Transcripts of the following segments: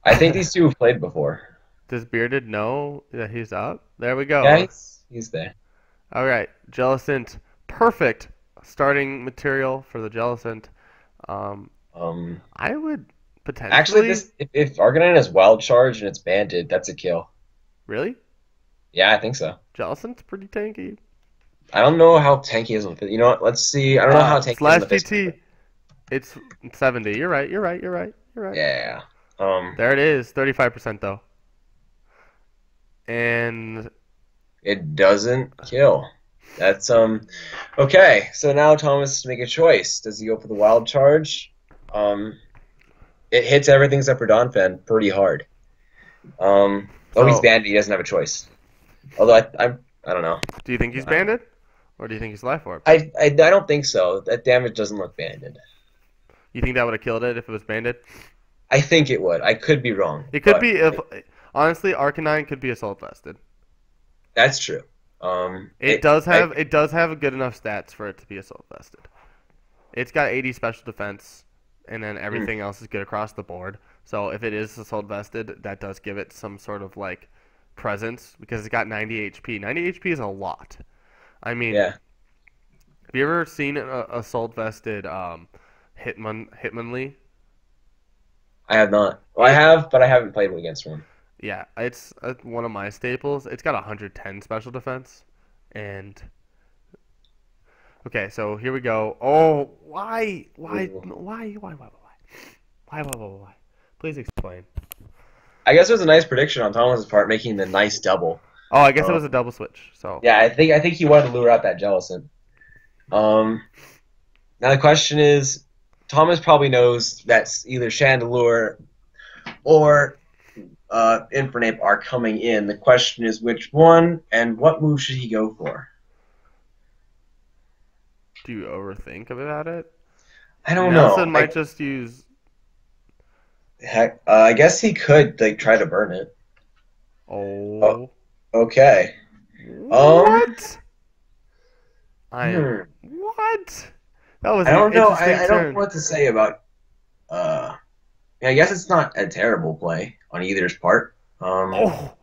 I think these two have played before. Does Bearded know that he's up? There we go. Yeah, he's there. All right, Jellicent, perfect starting material for the Jellicent. Um, Um, I would Actually, potentially. this if Arcanine has Wild Charge and it's banded, that's a kill. Really? Yeah, I think so. Jellicent's pretty tanky. I don't know how tanky he is with it. You know what? Let's see. I don't know how tanky he is in Slash the physical. GT, it's 70. You're right. You're right. You're right. You're right. Yeah. There it is. 35% though. And It doesn't kill. That's okay. So now Thomas has to make a choice. Does he go for the Wild Charge? It hits everything except for Donphan pretty hard. Oh, he's so, banded. He doesn't have a choice. Although I don't know. do you think he's banded, or do you think he's life orb? I don't think so. That damage doesn't look banded. You think that would have killed it if it was banded? I think it would. I could be wrong. It could be if honestly, Arcanine could be assault vested. That's true. It does have a good enough stats for it to be assault vested. It's got 80 special defense, and then everything else is good across the board. So if it is assault vested, that does give it some sort of like presence because it's got 90 HP. 90 HP is a lot. I mean, yeah. have you ever seen an assault vested Hitmonlee? I have not. Well, I have, but I haven't played against one. Yeah, it's one of my staples. It's got 110 special defense, and okay, so here we go. Oh, why? Please explain. I guess it was a nice prediction on Thomas's part, making the nice double. Oh, I guess it was a double switch. So Yeah, I think he wanted to lure out that Jellicent. Now the question is, Thomas probably knows that either Chandelure or Infernape are coming in. The question is which one and what move should he go for? do you overthink about it? I don't Nelson know. might just use. Heck, I guess he could like try to burn it. Oh, Oh, okay. what? I am Hmm. what? That was I an don't know. interesting I don't turn. know what to say about. I guess it's not a terrible play on either's part. Oh,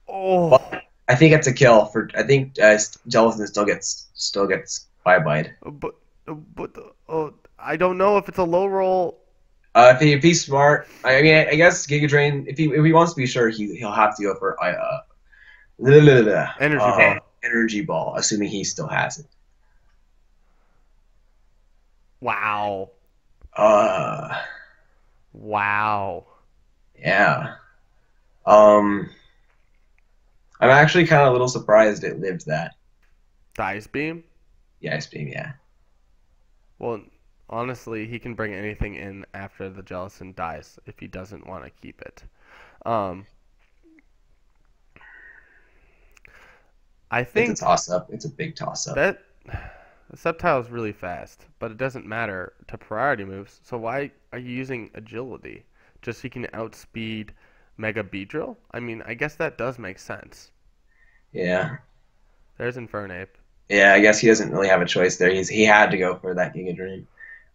oh. But I think it's a kill for. I think Jellicent still gets bye-byed. But I don't know if it's a low roll. If he's smart, I mean, I guess Giga Drain. If he wants to be sure, he'll have to go for Energy ball. energy ball, assuming he still has it. Wow. Uh, Wow. yeah. I'm actually kind of a little surprised it lived that. The ice beam? The ice beam, yeah. Well, honestly, he can bring anything in after the Jellicent dies if he doesn't want to keep it. I think It's a toss-up. It's a big toss-up. that the Sceptile is really fast, but it doesn't matter to priority moves. So why are you using agility? Just so you can outspeed Mega Beedrill? I mean, I guess that does make sense. Yeah. There's Infernape. Yeah, I guess he doesn't really have a choice there. He had to go for that Giga Drain.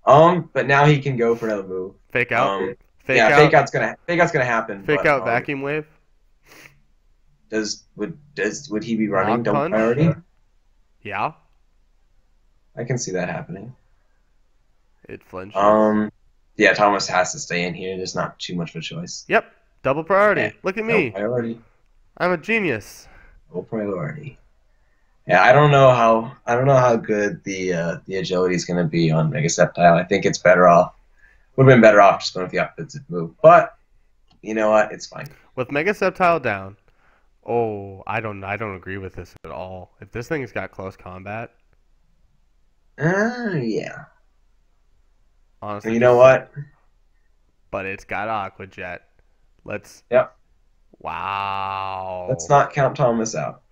But now he can go for another move. Fake out. Yeah, out. fake out's gonna happen. Fake But, out Vacuum Wave. would he be running Knock double punch? priority? Yeah. I can see that happening. It flinches. Yeah, Thomas has to stay in here. There's not too much of a choice. Yep. Double priority. Yeah. Look at No me. priority. I'm a genius. No priority. Yeah, I don't know how good the agility is going to be on Mega Sceptile. I think it's better off. Would have been better off just going with the offensive move. But you know what? It's fine. With Mega Sceptile down. Oh, I don't agree with this at all. If this thing's got close combat, Yeah. honestly. You know what? But it's got Aqua Jet. Let's. Yep. Wow. Let's not count Thomas out.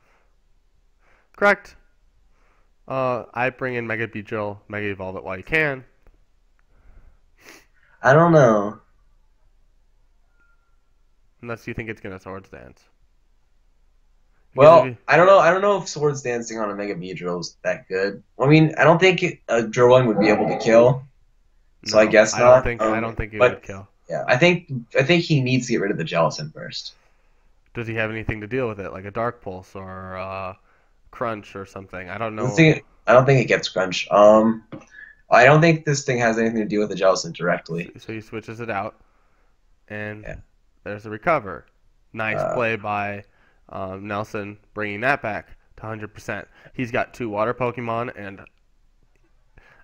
Correct. I bring in Mega Beedrill, Mega Evolve it while you can. I don't know. Unless you think it's gonna Swords Dance. Well, I don't know. I don't know if Swords Dancing on a Mega Beedrill is that good. I mean, I don't think a Drillbone would be able to kill. So I guess not. I don't think it But would kill. Yeah, I think he needs to get rid of the Jellicent first. Does he have anything to deal with it, like a Dark Pulse or Crunch or something? I don't The know. thing, I don't think it gets Crunch. I don't think this thing has anything to do with the Jellicent directly. So he switches it out, and Yeah. there's a recover. Nice Uh, play by Nelson, bringing that back to 100%. He's got 2 water Pokemon, and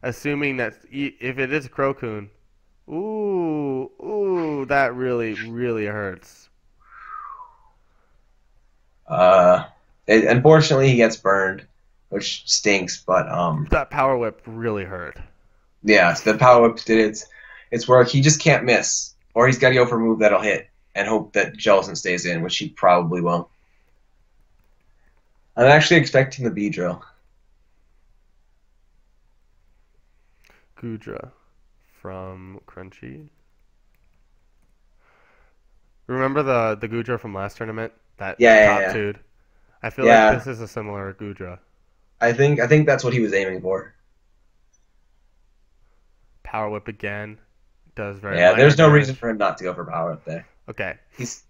assuming that if it is Crocoon, ooh, that really, really hurts. uh, Unfortunately, he gets burned, which stinks. But That Power Whip really hurt. yeah, so the Power Whip did its work. He just can't miss, or he's got to go for a move that'll hit and hope that Jellicent stays in, which he probably won't. I'm actually expecting the Beedrill. Gudra from Crunchy. Remember the Gudra from last tournament? That Yeah, top yeah, two'd? I feel yeah. like this is a similar Gudra. I think that's what he was aiming for. Power Whip again. Does very Yeah, minor there's no damage. reason for him not to go for Power Up there. Okay. He's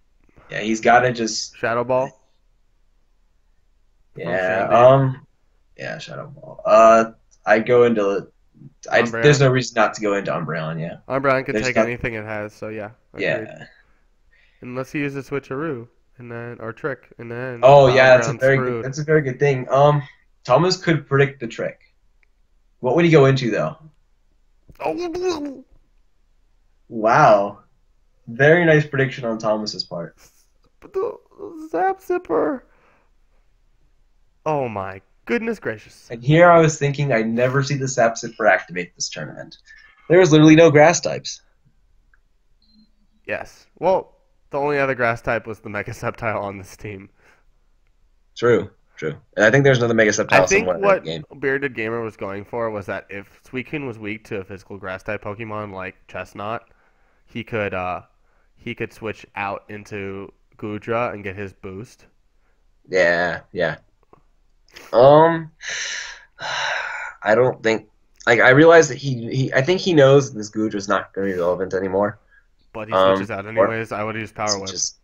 got to just Shadow Ball. yeah Shandy. yeah Shadow Ball. I go into there's Umbreon. no reason not to go into Umbreon. Yeah, Umbreon can there's take not, anything it has, so yeah, agreed. yeah. Unless he uses Switcheroo, and then or Trick, and then Oh yeah, Umbreon's screwed. that's a very good thing. Thomas could predict the trick. What would he go into though? Oh, Wow, very nice prediction on Thomas's part. the Zap Zipper. Oh my goodness gracious. And here I was thinking I'd never see the Sapsipper activate this tournament. There was literally no grass types. Yes. Well, the only other grass type was the Mega Sceptile on this team. True, true. And I think there's another Mega I Sceptile think somewhere in the what game. Bearded Gamer was going for was that if Suicune was weak to a physical grass type Pokemon like Chestnut, he could switch out into Gudra and get his boost. Yeah, yeah. Um, I don't think. Like, I realize that I think he knows this Gudra's not going to be relevant anymore. But he switches out Or anyways. I would use Power Whip. just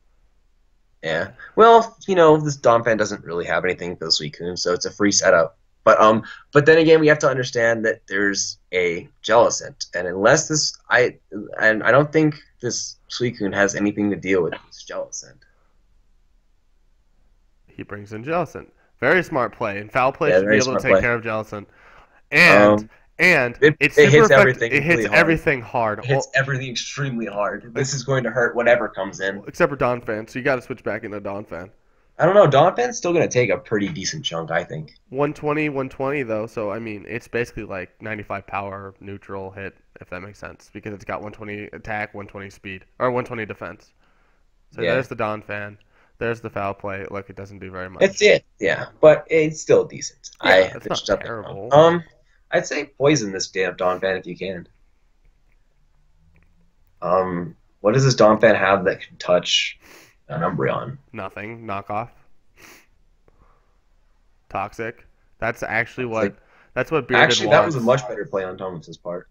yeah. Well, this Donphan doesn't really have anything for the Suicune, so it's a free setup. But then again, we have to understand that there's a Jellicent, and I don't think this Suicune has anything to deal with this Jellicent. He brings in Jellicent. Very smart play. And foul play Yeah, should be very able to smart take play. care of Jellicent. And It it's it super hits effective. everything It hits really hard. everything hard. It hits everything extremely hard. This is going to hurt whatever comes in. Except for Donphan, so you got to switch back into Donphan. I don't know. Donphan's still going to take a pretty decent chunk, I think. 120 though, so I mean it's basically like 95 power neutral hit, if that makes sense, because it's got 120 attack, 120 speed, or 120 defense. So Yeah. there's the Donphan, there's the foul play. Look, it doesn't do very much. That's it. Yeah, but it's still decent. Yeah, it's there's not nothing terrible. wrong. I'd say poison this damn Donphan if you can. What does this Donphan have that can touch an Umbreon? Nothing. Knockoff. Toxic. That's actually what. That's what Bearded Actually, that was a wants. much better play on Thomas's part.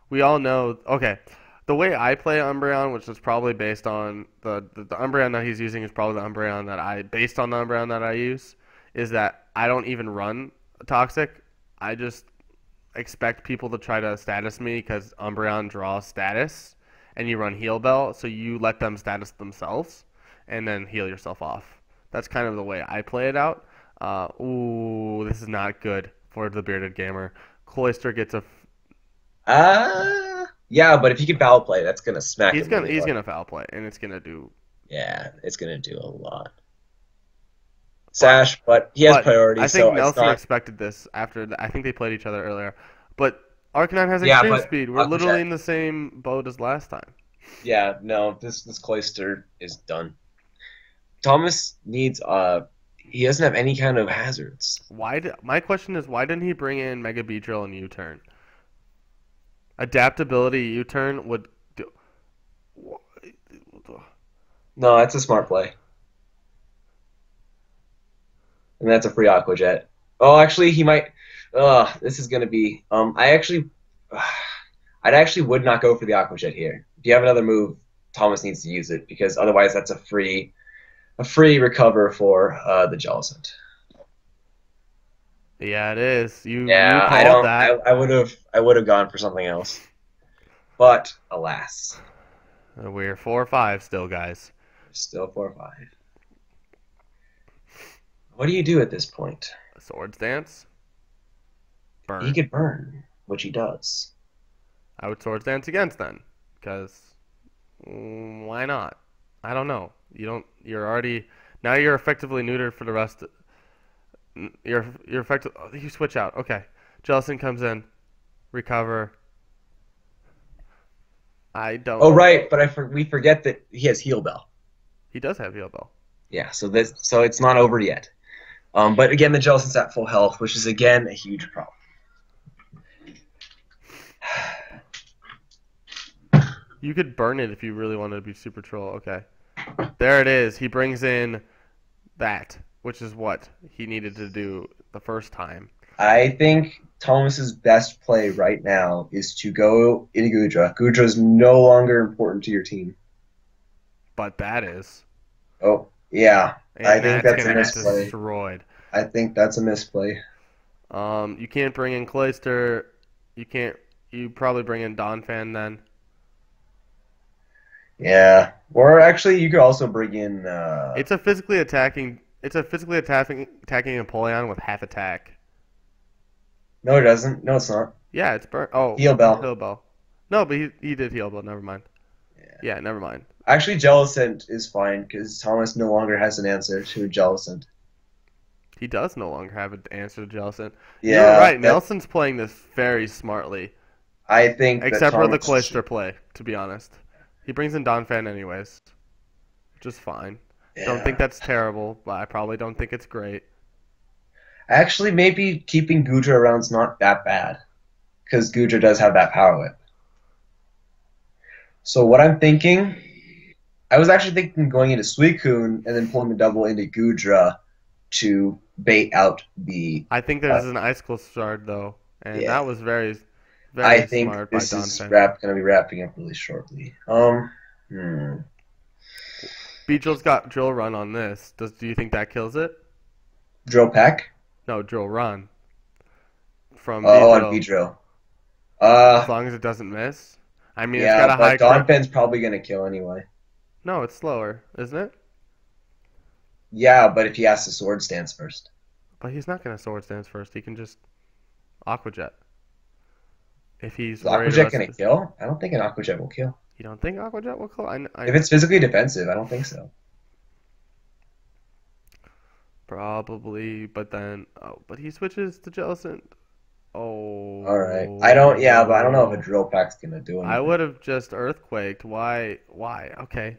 We all know. Okay, the way I play Umbreon, which is probably based on the Umbreon that he's using, is probably the Umbreon that based on the Umbreon that I use, is that I don't even run Toxic. I just expect people to try to status me because Umbreon draws status, and you run Heal Bell, so you let them status themselves, and then heal yourself off. That's kind of the way I play it out. Ooh, this is not good for the Bearded Gamer. Cloyster gets a. Yeah, but if he can foul play, that's gonna smack He's him gonna really hard. foul play, and it's gonna do. Yeah, it's gonna do a lot. Sash, but he has priority, I think so Nelson it's not. expected this after. I think they played each other earlier, but Arcanine has Yeah, extreme but speed. We're literally Aquajet- in the same boat as last time. Yeah, no, this Cloyster is done. Thomas needs he doesn't have any kind of hazards. My question is, why didn't he bring in Mega Beedrill and U-turn? Adaptability U-turn would do. No, that's a smart play. And that's a free Aquajet. Oh, actually, he might. This is gonna be. I'd actually would not go for the Aquajet here if you have another move, Thomas needs to use it because otherwise that's a free recover for the Jellicent. Yeah, it is. You Yeah, I called don't. that. I would have gone for something else, but alas, We're 4-5 still, guys. still 4-5. What do you do at this point? Swords dance. Burn. He could burn, which he does. I would swords dance against then, because why not? I don't know. You don't. You're already now. You're effectively neutered for the rest. You're effective. Oh, you switch out. Okay. Jellicent comes in. Recover. I don't. Oh right, but we forget that he has heal bell. He does have heal bell. Yeah, so it's not over yet. But again, the Jellicent's at full health, which is again a huge problem. You could burn it if you really wanted to be super troll. Okay. There it is. He brings in that, which is what he needed to do the first time. I think Thomas's best play right now is to go into Gudra. Gudra is no longer important to your team. But that is. Oh, yeah. And I think that's a gonna misplay. get destroyed. I think that's a misplay. You can't bring in Clayster. You can't. You probably bring in Donphan then. Yeah. Or actually, you could also bring in. It's a physically attacking Empoleon with half attack. No, it doesn't. No, it's not. Yeah, it's burn. Oh, Heal bell. Heal bell. No, but he did heal bell. Never mind. Yeah, never mind. Actually, Jellicent is fine because Thomas no longer has an answer to Jellicent. He does no longer have an answer to Jellicent. Yeah, you're right. Nelson's playing this very smartly. I think, except for the Clayster play, to be honest. He brings in Donphan anyways, which is fine. Yeah. Don't think that's terrible, but I probably don't think it's great. Actually, maybe keeping Gudra around's not that bad, because Gudra does have that power whip. So what I'm thinking, I was actually thinking going into Suicune and then pulling the double into Gudra to bait out the. I think there's an Icicle Shard though, and that was very smart by Donphan. I think this is going to be wrapping up really shortly. Beedrill's got Drill Run on this. Do you think that kills it? Drill Peck? No, Drill Run. From on Beedrill. As long as it doesn't miss. I mean, it's got a high. Donphan's probably going to kill anyway. No, it's slower, isn't it? Yeah, but if he has to Swords Dance first. But he's not going to Swords Dance first. He can just Aqua Jet. If he's is Aqua Jet going to kill? I don't think an Aqua Jet will kill. You don't think Aqua Jet will kill? If it's physically defensive, I don't think so. Probably, but then but he switches to Jellicent. Oh. All right. I don't. Yeah, but I don't know if a Drill Pack's gonna do anything. I would have just Earthquaked. Why? Why? Okay.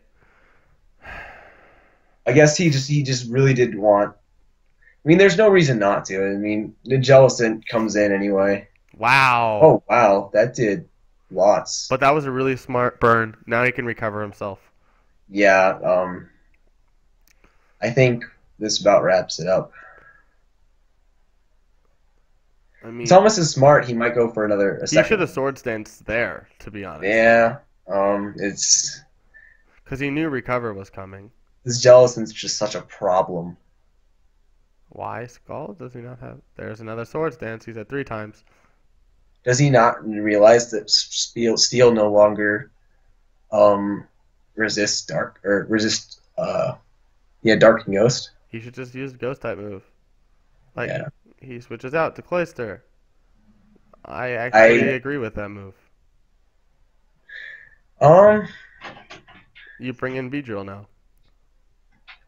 I guess he just really didn't want. I mean, there's no reason not to. I mean, the Jellicent comes in anyway. Wow. Oh wow, that did lots. But that was a really smart burn. Now he can recover himself. Yeah. I think this about wraps it up. I mean, Thomas is smart. He might go for another. He should have Swords Danced there, to be honest. Yeah. It's because he knew recover was coming. This Jellicent's just such a problem. Why Skull? Does he not have? There's another Swords Dance. He's at 3 times. Does he not realize that Steel no longer resists dark or resist Dark and Ghost? He should just use Ghost type move. Like he switches out to Clayster. I actually agree with that move. You bring in Beedrill now.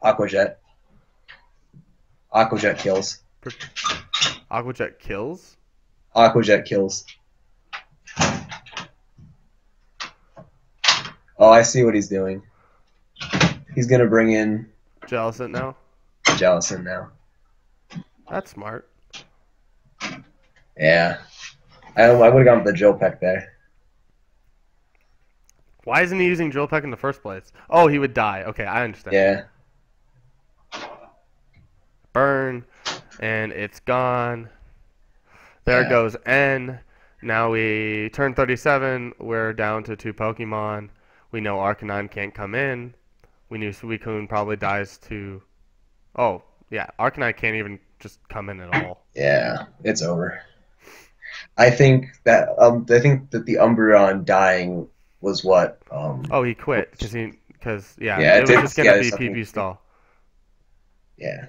Aqua Jet. Aqua Jet kills. Aqua Jet kills? Aqua Jet kills. Oh, I see what he's doing. He's gonna bring in Jellicent now? Jellicent now. That's smart. Yeah. I would have gone with the Drill Peck there. Why isn't he using Drill Peck in the first place? Oh, he would die. Okay, I understand. Yeah. Burn, and it's gone. There goes N. Now we turn 37. We're down to 2 Pokemon. We know Arcanine can't come in. We knew Suicune probably dies to... Oh, yeah. Arcanine can't even just come in at all. Yeah, it's over. I think that the Umbreon dying was what. Oh, he quit because yeah, Yeah, it was just gonna be something. PP stall. Yeah.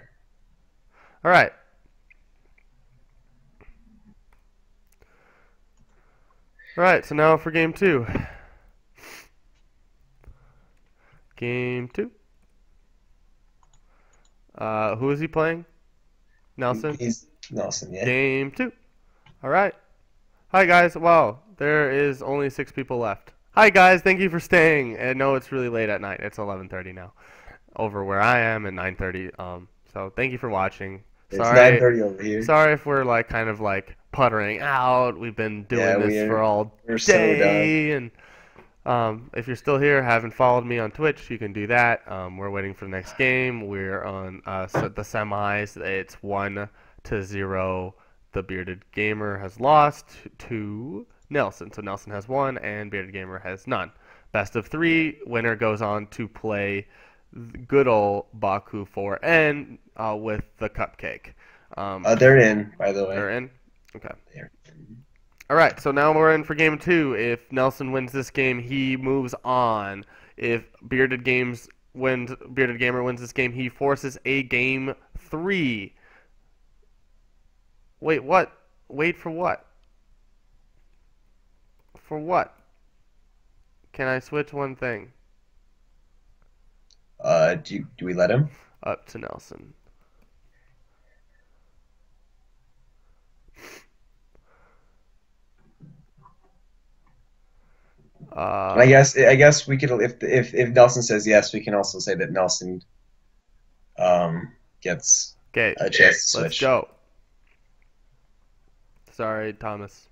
All right. All right. So now for game 2. Game 2. Who is he playing? Nelson? He's Nelson, yeah. Game 2. All right. Hi, guys. Wow, there is only 6 people left. Hi, guys. Thank you for staying. I know it's really late at night. It's 11:30 now. Over where I am at 9:30. So thank you for watching. It's 9:30 over here. Sorry if we're like kind of like puttering out. We've been doing this for all day. So done. And if you're still here, haven't followed me on Twitch, you can do that. We're waiting for the next game. We're on the semis. It's 1-0. The Bearded Gamer has lost to Nelson. So Nelson has 1 and Bearded Gamer has none. Best of 3. Winner goes on to play good old Baku 4N with the cupcake. They're in, by the way. They're in? Okay. All right, so now we're in for game 2. If Nelson wins this game, he moves on. If Bearded Gamer wins this game, he forces a game 3. Wait, what? Wait for what? For what? Can I switch one thing? Do we let him? Up to Nelson. I guess we could if Nelson says yes, we can also say that Nelson gets a chance to switch. Let's go. Sorry, Thomas.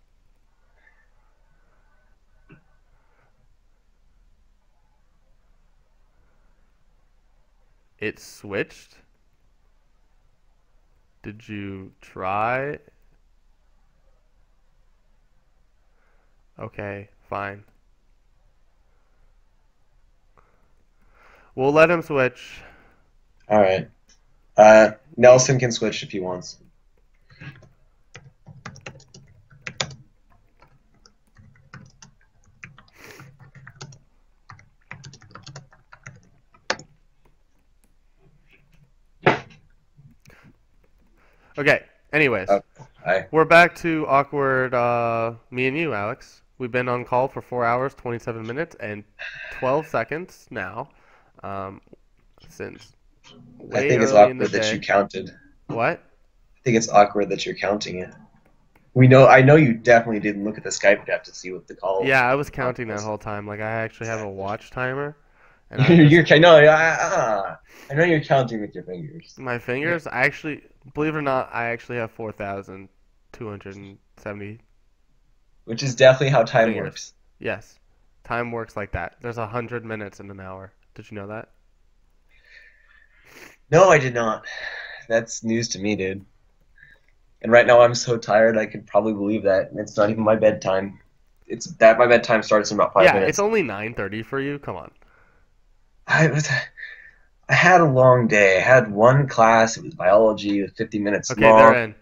It switched? Did you try? Okay, fine. We'll let him switch. All right. Nelson can switch if he wants. Okay, anyways. Hi. We're back to awkward me and you, Alex. We've been on call for 4 hours, 27 minutes, and 12 seconds now. Since way I think it's early in the awkward that day. you counted. What? I think it's awkward that you're counting it. I know you definitely didn't look at the Skype app to see what the call. Yeah, I was counting that whole time. Like I actually have a watch timer. And I know you're counting with your fingers. My fingers? I actually, believe it or not, I actually have 4,270. Which is definitely how time works. Yes, time works like that. There's 100 minutes in an hour. Did you know that? No, I did not. That's news to me, dude. And right now I'm so tired I could probably believe that. And it's not even my bedtime. My bedtime starts in about 5 minutes. Yeah, it's only 9:30 for you. Come on. I had a long day. I had one class. It was biology. It was 50 minutes long. Okay, they're in.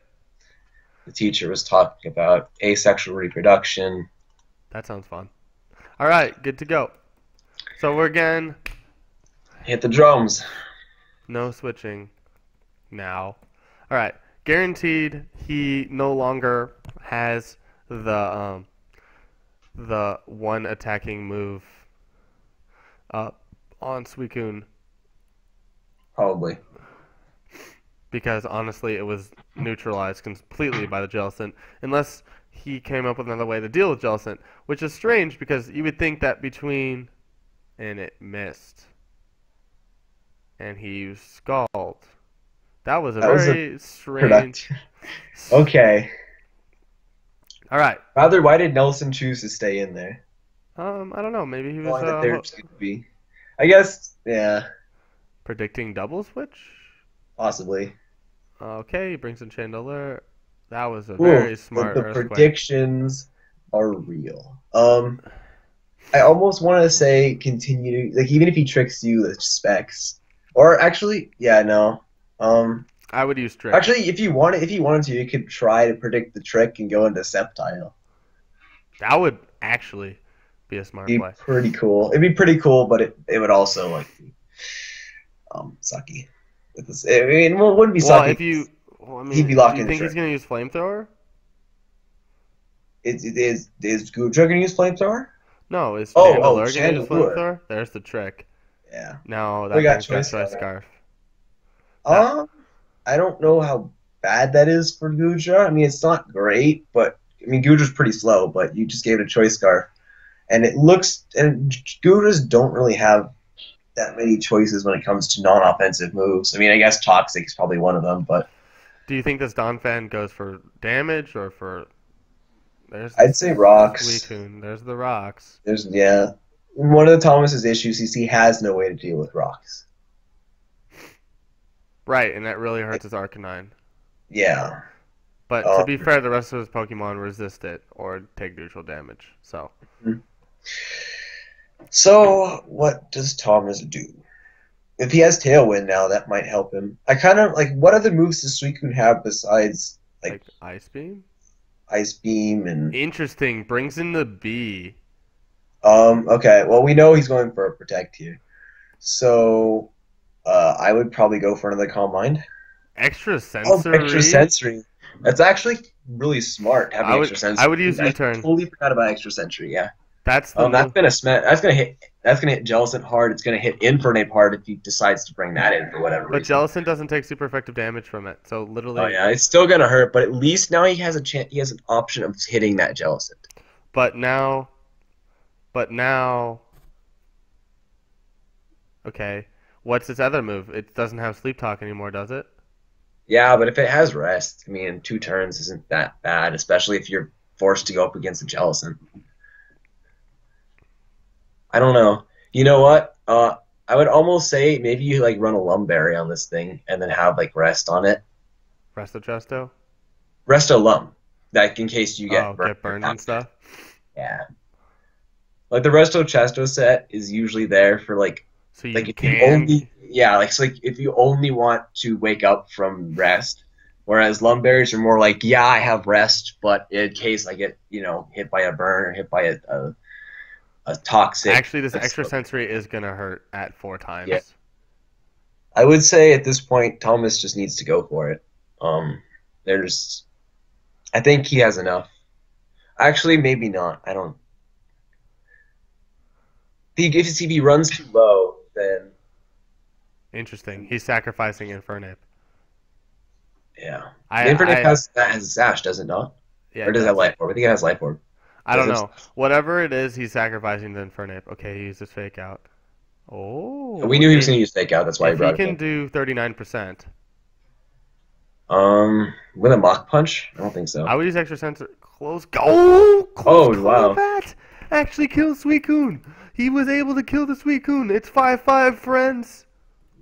The teacher was talking about asexual reproduction. That sounds fun. All right, good to go. So we're again. Hit the drums. No switching now. All right, guaranteed he no longer has the one attacking move up on Suicune. Probably. Because honestly, it was neutralized completely by the Jellicent, unless he came up with another way to deal with Jellicent, which is strange because you would think that between, and it missed, and he used Scald. That was a very strange. Okay. All right. Rather, why did Nelson choose to stay in there? I don't know. Maybe he was. I guess, yeah. Predicting double switch. Possibly. Okay, he brings in Chandelure. That was a very smart The predictions are real. I almost want to say continue, like even if he tricks you with specs, or actually, yeah, no. I would use trick. Actually, if you wanted to, you could try to predict the trick and go into Sceptile. That would actually be a smart Be play. pretty cool. It'd be pretty cool, but it would also like be sucky. I mean, well, it wouldn't be Well, sucky. if you, well, I He'd be mean, do locked you in the think he's trick. gonna use flamethrower? Is Gujo gonna use flamethrower? No, is Oh, Chandelure gonna use Chandelure. flamethrower? There's the trick. Yeah. No, We that got thing's got choice choice scarf. scarf. That Um, I don't know how bad that is for Guja. I mean, it's not great, but I mean, Guja's pretty slow. But you just gave it a choice scarf, and it looks and Gujas don't really have that many choices when it comes to non-offensive moves. I mean, I guess Toxic is probably one of them, but do you think this Donphan goes for damage or for? There's the I'd say rocks. Suicune. There's the rocks. There's yeah. One of the Thomas's issues is he has no way to deal with rocks. Right, and that really hurts his Arcanine. Yeah. But to be fair, the rest of his Pokemon resist it or take neutral damage. So what does Thomas do? If he has Tailwind now, that might help him. I kind of like what other moves does Suicune have besides like Ice Beam? Ice Beam and Interesting. Brings in the B. okay, well we know he's going for a Protect here. So I would probably go for another Calm Mind. Extra Oh, sensory. extra sensory. That's actually really smart having extra sensory. I would use U-turn. I totally forgot about extra sensory. Yeah. That's the That's gonna hit Jellicent hard. It's gonna hit Infernape hard if he decides to bring that in for whatever reason. But Jellicent doesn't take super effective damage from it, so literally. Oh yeah, it's still gonna hurt, but at least now he has a chance. He has an option of hitting that Jellicent. But now. Okay, what's its other move? It doesn't have Sleep Talk anymore, does it? Yeah, but if it has rest, I mean, 2 turns isn't that bad, especially if you're forced to go up against a Jellicent. I don't know. You know what? I would almost say maybe you like run a Lumberry on this thing and then have like rest on it. Resto Chesto? Resto Lum, like in case you get burned and stuff. Yeah, like the Resto Chesto set is usually there for like so you like if can... you only like if you only want to wake up from rest, whereas Lumberries are more like I have rest, but in case I get hit by a burn or hit by a toxic. Actually, this extra sensory is gonna hurt at 4 times. Yeah. I would say at this point, Thomas just needs to go for it. I think he has enough. Actually, maybe not. I don't. If he runs too low, then. Interesting. He's sacrificing Infernape. Yeah. Infernape has Sash, does it not? Yeah. Or does it have Life Orb? I think it has Life Orb. I don't know. Whatever it is, he's sacrificing the Infernape. Okay, he uses Fake Out. Oh. We knew he was going to use Fake Out. That's why he brought it in. He can do 39%. With a Mach Punch? I don't think so. I would use extra sensor. Close wow. Combat actually killed Suicune. He was able to kill the Suicune. It's 5-5, friends.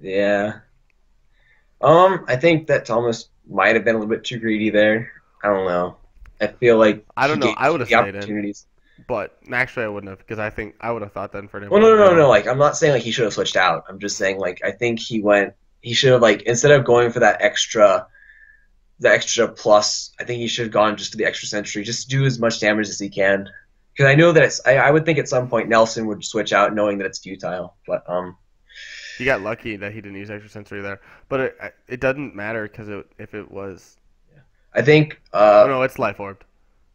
Yeah. I think that Thomas might have been a little bit too greedy there. I don't know. I feel like I don't know. I would have stayed in. But actually, I wouldn't have because I would have thought that for him. Well, no. Like, I'm not saying like he should have switched out. I'm just saying like I think he should have like instead of going for the extra plus, I think he should have gone just to the extra sensory, just do as much damage as he can. Because I know that I would think at some point Nelson would switch out knowing that it's futile. But he got lucky that he didn't use extra sensory there. But it doesn't matter because if it was. I think. Oh no, it's Life Orb.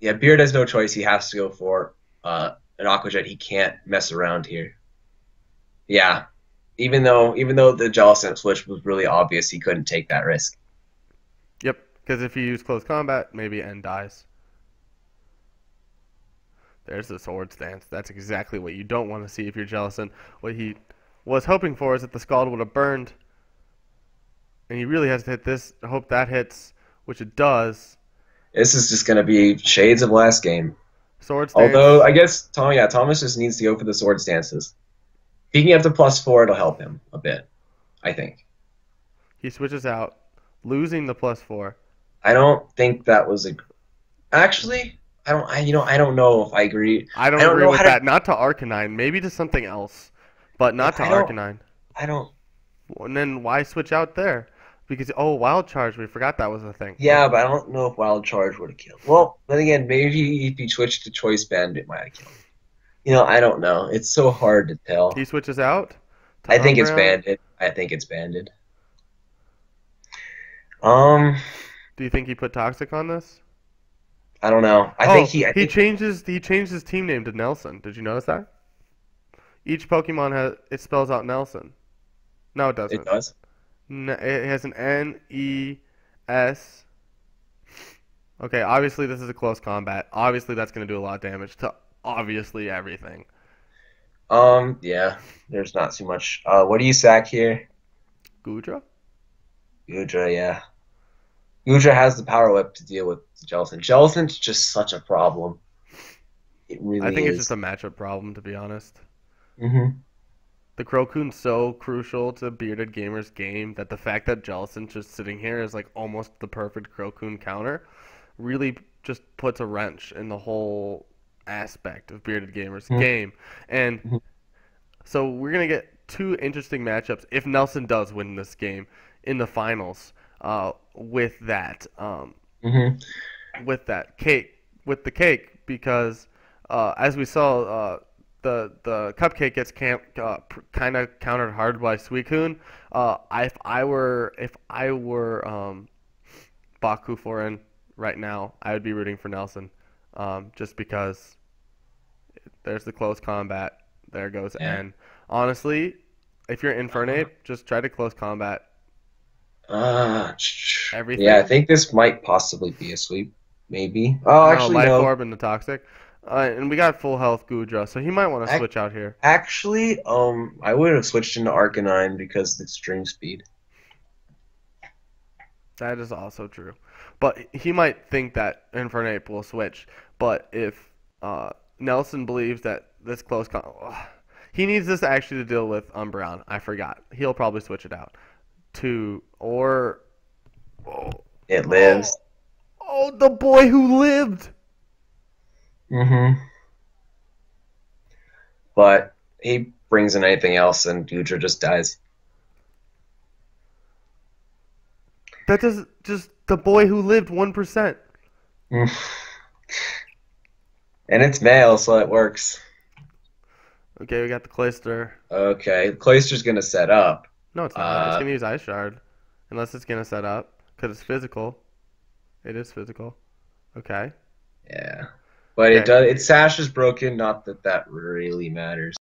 Yeah, Beard has no choice. He has to go for an Aqua Jet. He can't mess around here. Yeah, even though the Jellicent switch was really obvious, he couldn't take that risk. Yep, because if you use close combat, maybe N dies. There's the Sword Stance. That's exactly what you don't want to see if you're Jellicent. What he was hoping for is that the Scald would have burned, and he really has to hit this. Hope that hits, which it does. This is just going to be shades of last game. Sword Stance. Although, I guess, Thomas just needs to go for the Sword Stances. If he can get up to +4, it'll help him a bit, I think. He switches out, losing the +4. I don't think that was a... Actually, I don't know if I agree. I don't I don't agree know with how to. that. Not to Arcanine. Maybe to something else, but Yeah, not to Arcanine. I don't. And then why switch out there? Because oh, Wild Charge. We forgot that was a thing. Yeah, but I don't know if Wild Charge would have killed. Well, then again, maybe if you switched to Choice Band, it might have killed. I don't know. It's so hard to He tell. switches out to I think it's Umbreon. banded. I think it's banded. Um, Do you think he put Toxic on this? I don't know. Oh, I he think changed his team name to Nelson. Did you notice that? Each Pokemon it spells out Nelson. No, it it doesn't. does. It has an N-E-S. Okay, obviously this is a close combat. Obviously that's going to do a lot of damage to obviously everything. Yeah. There's not too much. What do you sack here? Gudra? Gudra, yeah. Gudra has the Power Whip to deal with Jellicent. Jellicent's just such a problem. It I really think it's just is. a matchup problem, to be honest. Hmm. The Crocoon's so crucial to Bearded Gamer's game that the fact that Jellicent's just sitting here is like almost the perfect Crocoon counter really just puts a wrench in the whole aspect of Bearded Gamer's game. And so we're going to get two interesting matchups if Nelson does win this game in the finals with that Hmm. with the cake because as we saw the cupcake gets kind of countered hard by Suicune. If I were Baku Foreign right now, I would be rooting for Nelson, just because there's the close combat. There goes Yeah. N. Honestly, if you're Infernape, just try to close combat Uh, yeah, I everything. think this might possibly be a sweep. Maybe. Oh, No, actually, Life no. Orb and the Toxic. And we got full health Gudra, so he might want to Ac switch out here. Actually, I would have switched into Arcanine because of the extreme speed. That is also true. But he might think that Infernape will switch. But if Nelson believes that this he needs this actually to deal with Umbreon. I forgot. He'll probably switch it out to or oh, It oh, lives. oh the boy who lived. Hmm. But he brings in anything else, and Gudra just dies. That does just the boy who lived 1%. Mm. And it's male, so it works. Okay, we got the Clayster. Okay, Clayster's gonna set up. No, it's not. It's Uh, gonna use Ice Shard, unless it's gonna set up because it's physical. It is physical. Okay. yeah, but it Okay. does. Its sash is broken. Not that that really matters.